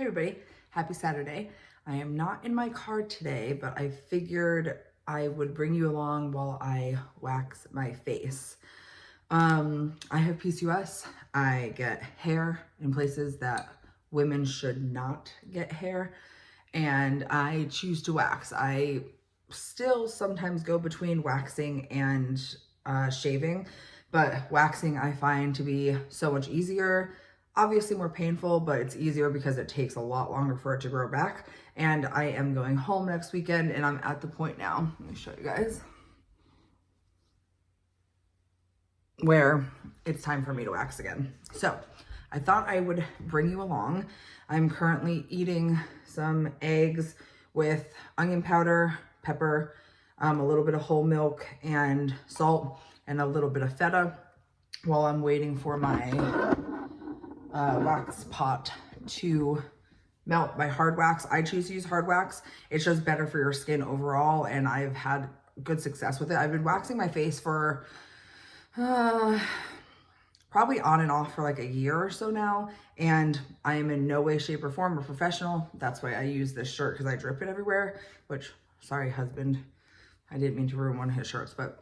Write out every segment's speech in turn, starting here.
everybody, happy Saturday. I am not in my car today, but I figured I would bring you along while I wax my face. I have PCOS. I get hair in places that women should not get hair, and I choose to wax. I still sometimes go between waxing and shaving, but waxing I find to be so much easier. Obviously more painful, but it's easier because it takes a lot longer for it to grow back. And I am going home next weekend, and I'm at the point now, let me show you guys, where it's time for me to wax again. So I thought I would bring you along. I'm currently eating some eggs with onion powder, pepper, a little bit of whole milk and salt, and a little bit of feta while I'm waiting for my wax pot to melt my hard wax. I choose to use hard wax. It's just better for your skin overall, and I've had good success with it. I've been waxing my face for probably on and off for like a year or so now, and I am in no way, shape, or form a professional. That's why I use this shirt, because I drip it everywhere, which, sorry husband, I didn't mean to ruin one of his shirts, but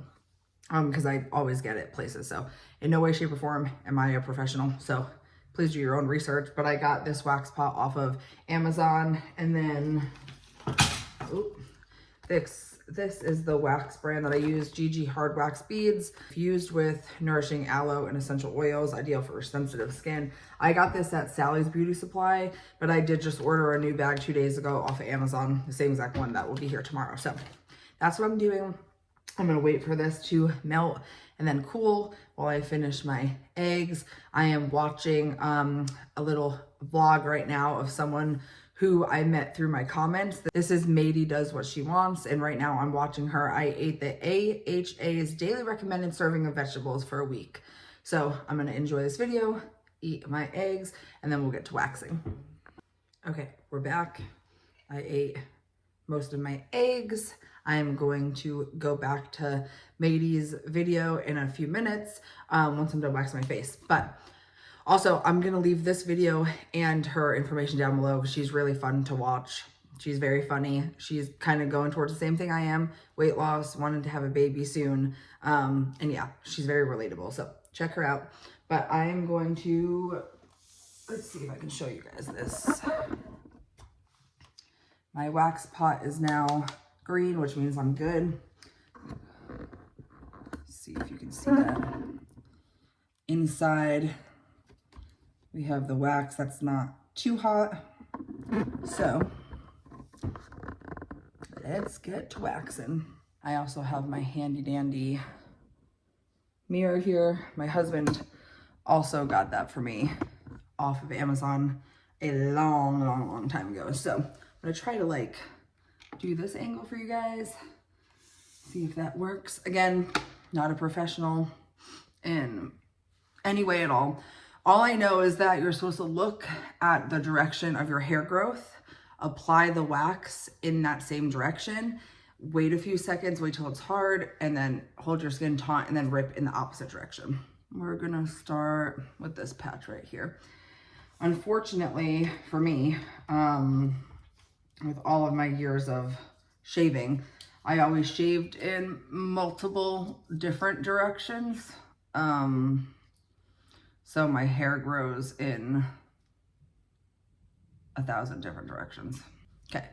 because I always get it places. So in no way, shape, or form am I a professional, so please do your own research. But I got this wax pot off of Amazon, and then this is the wax brand that I use, GG Hard Wax Beads, fused with nourishing aloe and essential oils, ideal for sensitive skin. I got this at Sally's Beauty Supply, but I did just order a new bag 2 days ago off of Amazon, the same exact one that will be here tomorrow. So that's what I'm doing. I'm gonna wait for this to melt and then cool while I finish my eggs. I am watching a little vlog right now of someone who I met through my comments. This is Matey Does What She Wants, and right now I'm watching her. I ate the AHA's daily recommended serving of vegetables for a week. So I'm gonna enjoy this video, eat my eggs, and then we'll get to waxing. Okay, we're back. I ate most of my eggs. I'm going to go back to Matey's video in a few minutes once I'm done waxing my face. But also, I'm going to leave this video and her information down below. She's really fun to watch. She's very funny. She's kind of going towards the same thing I am. Weight loss, wanting to have a baby soon. And yeah, she's very relatable. So check her out. But I am going to, let's see if I can show you guys this. My wax pot is now green, which means I'm good. Let's see if you can see that. Inside, we have the wax that's not too hot. So let's get to waxing. I also have my handy dandy mirror here. My husband also got that for me off of Amazon a long time ago. So I'm gonna try to like do this angle for you guys, see if that works. Again, not a professional in any way at all. All I know is that you're supposed to look at the direction of your hair growth, apply the wax in that same direction, wait a few seconds, wait till it's hard, and then hold your skin taut and then rip in the opposite direction. We're gonna start with this patch right here. Unfortunately for me, with all of my years of shaving, I always shaved in multiple different directions. So my hair grows in 1,000 different directions. Okay,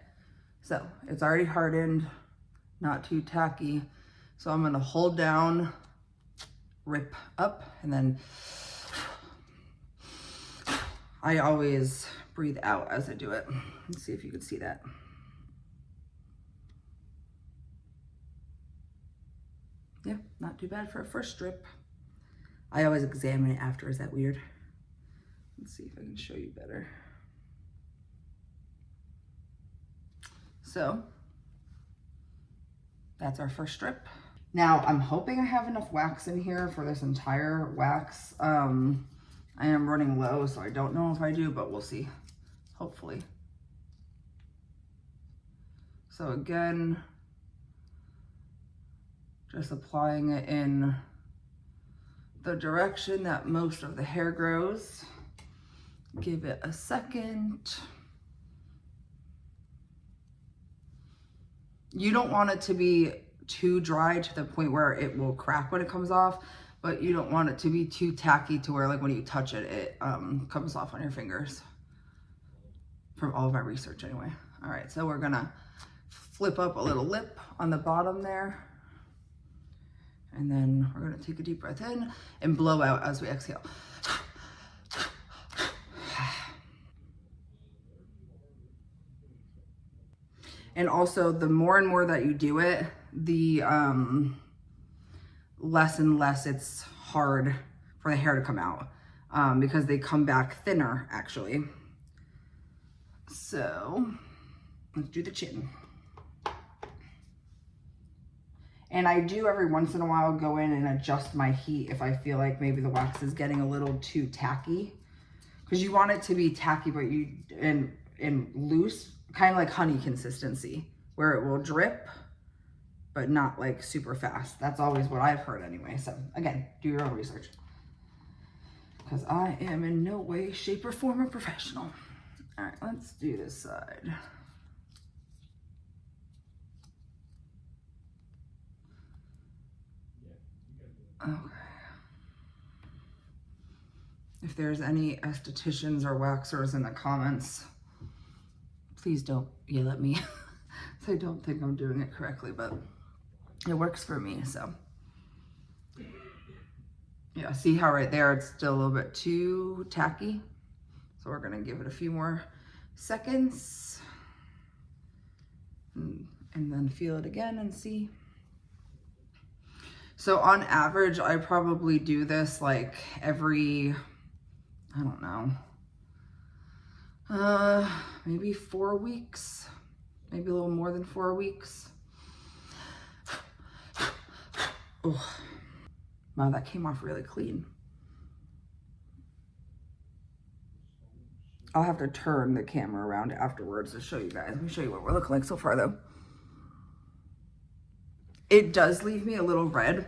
so it's already hardened, not too tacky. So I'm gonna hold down, rip up, and then I always breathe out as I do it. Let's see if you can see that. Yeah, not too bad for a first strip. I always examine it after. Is that weird? Let's see if I can show you better. So that's our first strip. Now I'm hoping I have enough wax in here for this entire wax. I am running low, so I don't know if I do, but we'll see. Hopefully. So again, just applying it in the direction that most of the hair grows. Give it a second. You don't want it to be too dry to the point where it will crack when it comes off, but you don't want it to be too tacky to where like when you touch it, it comes off on your fingers. From all of my research anyway. All right, so we're gonna flip up a little lip on the bottom there. And then we're gonna take a deep breath in and blow out as we exhale. And also the more and more that you do it, the less and less it's hard for the hair to come out because they come back thinner actually. So let's do the chin. And I do every once in a while go in and adjust my heat if I feel like maybe the wax is getting a little too tacky. Because you want it to be tacky, but and loose, kind of like honey consistency, where it will drip, but not like super fast. That's always what I've heard anyway. So again, do your own research. Because I am in no way, shape, or form a professional. All right, let's do this side. Okay. If there's any estheticians or waxers in the comments, please don't yell at me. I don't think I'm doing it correctly, but it works for me, so. Yeah, see how right there it's still a little bit too tacky? So we're gonna give it a few more seconds and then feel it again and see. So on average, I probably do this like every, I don't know, maybe 4 weeks, maybe a little more than 4 weeks. Oh, wow, that came off really clean. I'll have to turn the camera around afterwards to show you guys. Let me show you what we're looking like so far though. It does leave me a little red,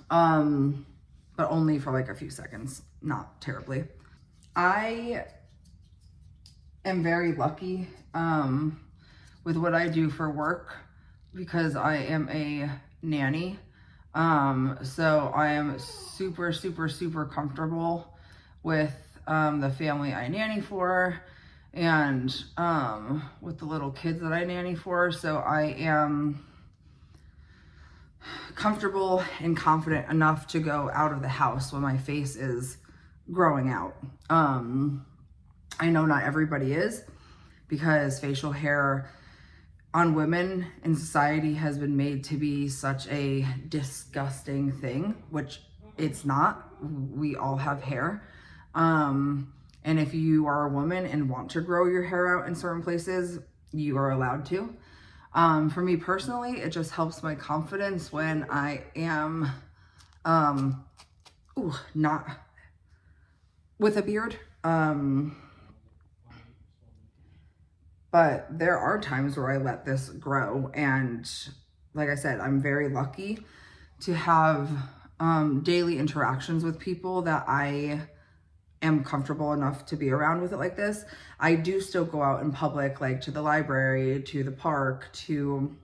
but only for like a few seconds, not terribly. I am very lucky with what I do for work because I am a nanny. So I am super, super, super comfortable with the family I nanny for and with the little kids that I nanny for. So I am comfortable and confident enough to go out of the house when my face is growing out. I know not everybody is because facial hair on women in society has been made to be such a disgusting thing, which it's not. We all have hair. And if you are a woman and want to grow your hair out in certain places, you are allowed to. For me personally, it just helps my confidence when I am, not with a beard. But there are times where I let this grow. And like I said, I'm very lucky to have, daily interactions with people that I am comfortable enough to be around with it like this. I do still go out in public, like to the library, to the park, to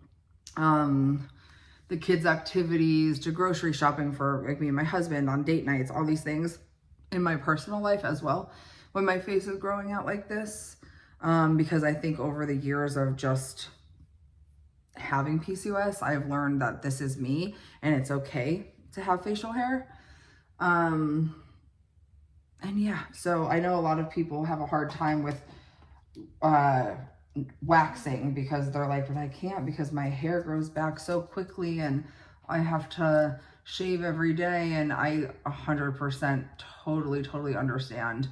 the kids' activities, to grocery shopping for like me and my husband on date nights, all these things in my personal life as well when my face is growing out like this. Because I think over the years of just having PCOS, I've learned that this is me and it's okay to have facial hair. And yeah, so I know a lot of people have a hard time with waxing because they're like, but I can't because my hair grows back so quickly and I have to shave every day. And I 100% totally understand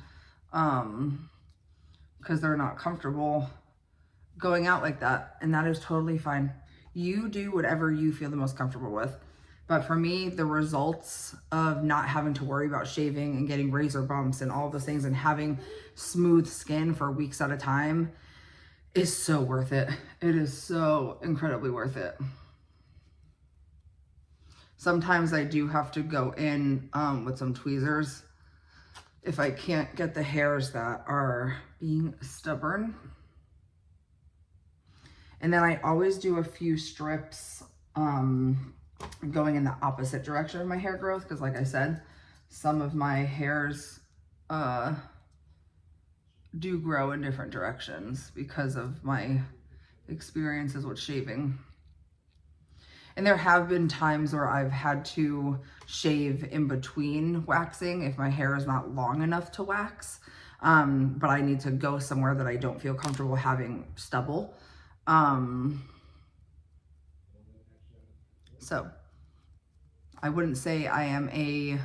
because they're not comfortable going out like that. And that is totally fine. You do whatever you feel the most comfortable with. But for me, the results of not having to worry about shaving and getting razor bumps and all those things and having smooth skin for weeks at a time is so worth it. It is so incredibly worth it. Sometimes I do have to go in with some tweezers if I can't get the hairs that are being stubborn. And then I always do a few strips going in the opposite direction of my hair growth, because like I said, some of my hairs do grow in different directions because of my experiences with shaving. And there have been times where I've had to shave in between waxing if my hair is not long enough to wax, but I need to go somewhere that I don't feel comfortable having stubble. So I wouldn't say I am a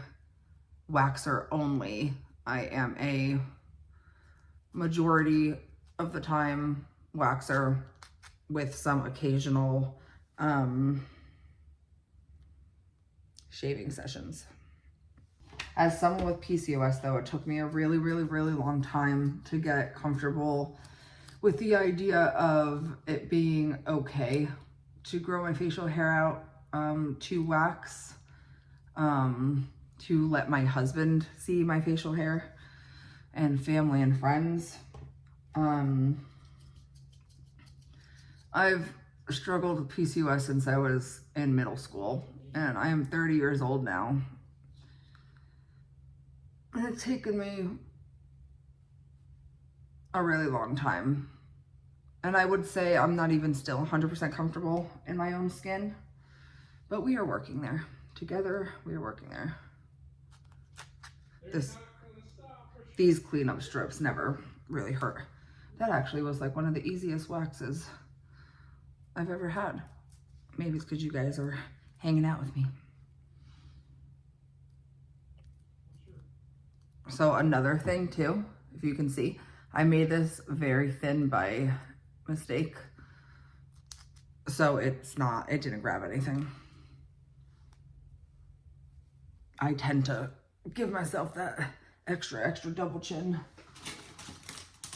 waxer only. I am a majority of the time waxer with some occasional shaving sessions. As someone with PCOS though, it took me a really long time to get comfortable with the idea of it being okay to grow my facial hair out, to wax, to let my husband see my facial hair, and family and friends. I've struggled with PCOS since I was in middle school, and I am 30 years old now. And it's taken me a really long time. And I would say I'm not even still 100% comfortable in my own skin, but we are working there. Together, we are working there. These cleanup strips never really hurt. That actually was like one of the easiest waxes I've ever had. Maybe it's because you guys are hanging out with me. So another thing too, if you can see, I made this very thin by mistake. So it didn't grab anything. I tend to give myself that extra double chin.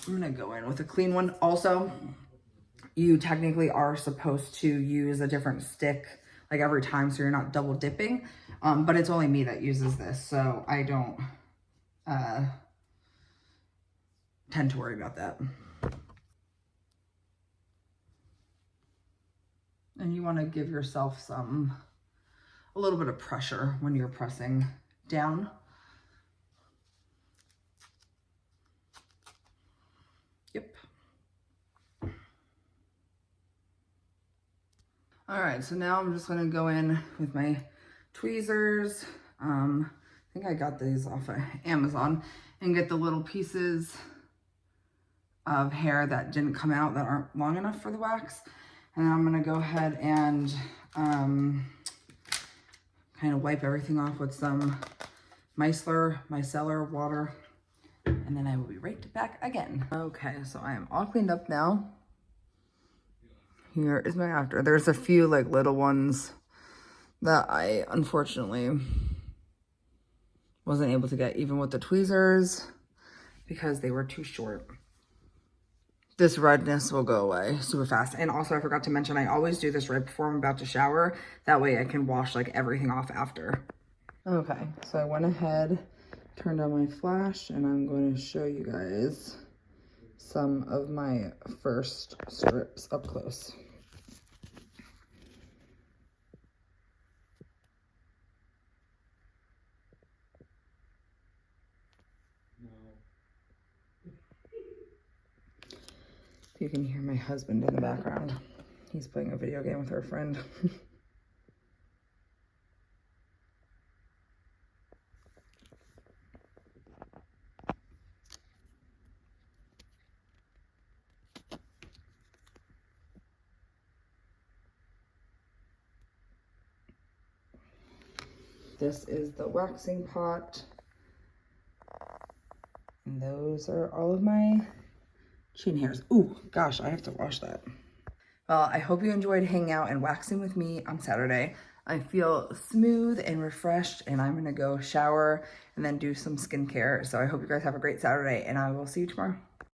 I'm gonna go in with a clean one. Also, you technically are supposed to use a different stick like every time, so you're not double dipping, but it's only me that uses this, so I don't tend to worry about that. And you want to give yourself a little bit of pressure when you're pressing down. Yep. All right, so now I'm just going to go in with my tweezers. I think I got these off of Amazon, and get the little pieces of hair that didn't come out, that aren't long enough for the wax. And then I'm gonna go ahead and kind of wipe everything off with some micellar water, and then I will be right back again. Okay, so I am all cleaned up now. Here is my after. There's a few like little ones that I unfortunately wasn't able to get even with the tweezers because they were too short. This redness will go away super fast. And also I forgot to mention, I always do this right before I'm about to shower. That way I can wash like everything off after. Okay, so I went ahead, turned on my flash, and I'm going to show you guys some of my first strips up close. You can hear my husband in the background. He's playing a video game with our friend. This is the waxing pot. And those are all of my chin hairs. Ooh, gosh, I have to wash that. Well, I hope you enjoyed hanging out and waxing with me on Saturday. I feel smooth and refreshed, and I'm gonna go shower and then do some skincare. So I hope you guys have a great Saturday, and I will see you tomorrow.